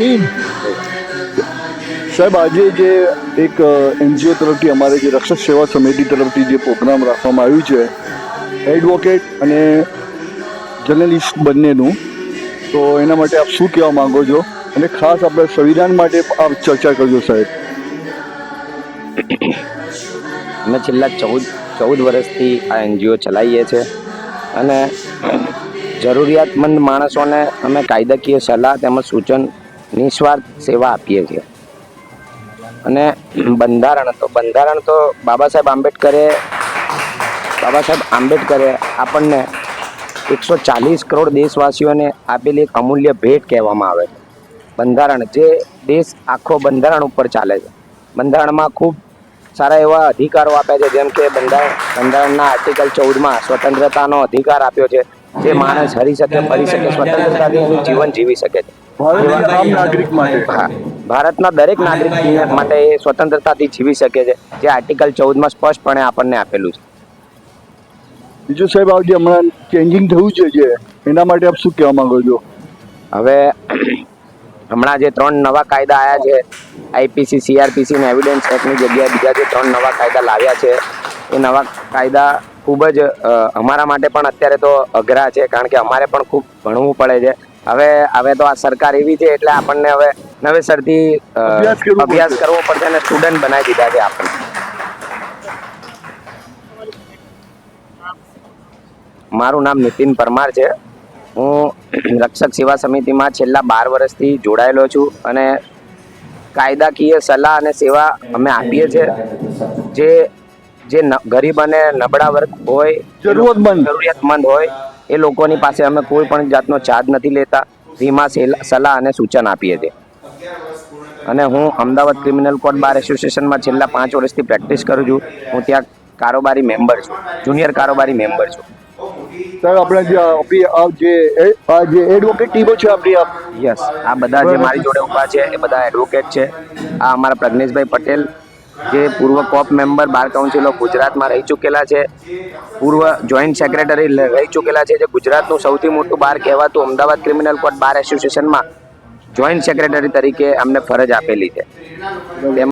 હિન્દ સાહેબ, આજે જે એક એનજીઓ તરફથી અમારે જે રક્ષક સેવા સમિતિ તરફથી જે પ્રોગ્રામ રાખવામાં આવ્યું છે, એડવોકેટ અને જર્નલિસ્ટ બંનેનું, તો એના માટે આપ શું કહેવા માંગો છો અને ખાસ આપણે સંવિધાન માટે આપ ચર્ચા કરજો સાહેબ. અમે છેલ્લા 14 વર્ષથી આ એનજીઓ ચલાવીએ છીએ અને જરૂરિયાતમંદ માણસોને અમે કાયદાકીય સલાહ તેમજ સૂચન નિસ્વાર્થ સેવા આપીએ છીએ. અને બંધારણ તો બાબા સાહેબ આંબેડકરે આપણને 140 કરોડ દેશવાસીઓને આપેલી એક અમૂલ્ય ભેટ કહેવામાં આવે છે. બંધારણ, જે દેશ આખો બંધારણ ઉપર ચાલે છે. બંધારણમાં ખૂબ સારા એવા અધિકારો આપ્યા છે, જેમ કે બંધારણના આર્ટિકલ 14માં સ્વતંત્રતાનો અધિકાર આપ્યો છે, જે માણસ હરી શકે, ફરી શકે, સ્વતંત્રતાથી એનું જીવન જીવી શકે છે. ભારતના દરેક નાગરિક માટે એ સ્વતંત્રતાથી જીવી શકે છે, જે આર્ટિકલ 14માં સ્પષ્ટપણે આપણને આપેલું છે. બીજું સાહેબ, આ જે હમણાં ચેન્જિંગ થયું છે જે એના માટે આપ શું કહેવા માંગો છો? હવે હમણાં જે 3 નવા કાયદા આવ્યા છે, આઈપીસી, સીઆરપીસી અને એવિડન્સ એક્ટની જગ્યાએ બીજા જે 3 નવા કાયદા લાવ્યા છે, એ નવા કાયદા ખૂબ જ અમારા માટે પણ અત્યારે તો અઘરા છે, કારણ કે અમારે પણ ખૂબ ભણવું પડે છે. હવે તો આ સરકાર એવી છે એટલે આપણને હવે નવેસરથી અભ્યાસ કરવો પડશે અને સ્ટુડન્ટ બનાવી દીધા છે આપણને. મારું નામ નીતિન પરમાર છે. હું રક્ષક સેવા સમિતિમાં છેલ્લા 12 વર્ષથી જોડાયેલો છું અને કાયદાકીય સલાહ અને સેવા અમે આપીએ છીએ. જે ગરીબ અને નબળા વર્ગ હોય, જરૂરિયાતમંદ હોય, એ લોકોની પાસે અમે કોઈ પણ જાતનો ચાર્જ નથી લેતા. ફ્રીમાં સલાહ અને સૂચન આપીએ છીએ. અને હું અમદાવાદ ક્રિમિનલ કોર્ટ બાર એસોસિએશનમાં છેલ્લા 5 વર્ષથી પ્રેક્ટિસ કરું છું. હું ત્યાં કારોબારી મેમ્બર છું, જુનિયર કારોબારી મેમ્બર છું. સર, આપણે જે એડવોકેટ ટીમો છે આપણી, યસ, આ બધા જે મારી જોડે ઊભા છે એ બધા એડવોકેટ છે. આ અમારા પ્રજ્ઞેશભાઈ પટેલ, જે પૂર્વ કોપ મેમ્બર બાર કાઉન્સિલ ઓફ ગુજરાતમાં રહી ચૂકેલા છે, પૂર્વ જોઈન્ટ સેક્રેટરી રહી ચૂકેલા છે, જે ગુજરાતનું સૌથી મોટું બાર કહેવાતું અમદાવાદ ક્રિમિનલ કોર્ટ બાર એસોસિએશનમાં જોઈન્ટ સેક્રેટરી તરીકે અમને ફરજ આપેલી છે.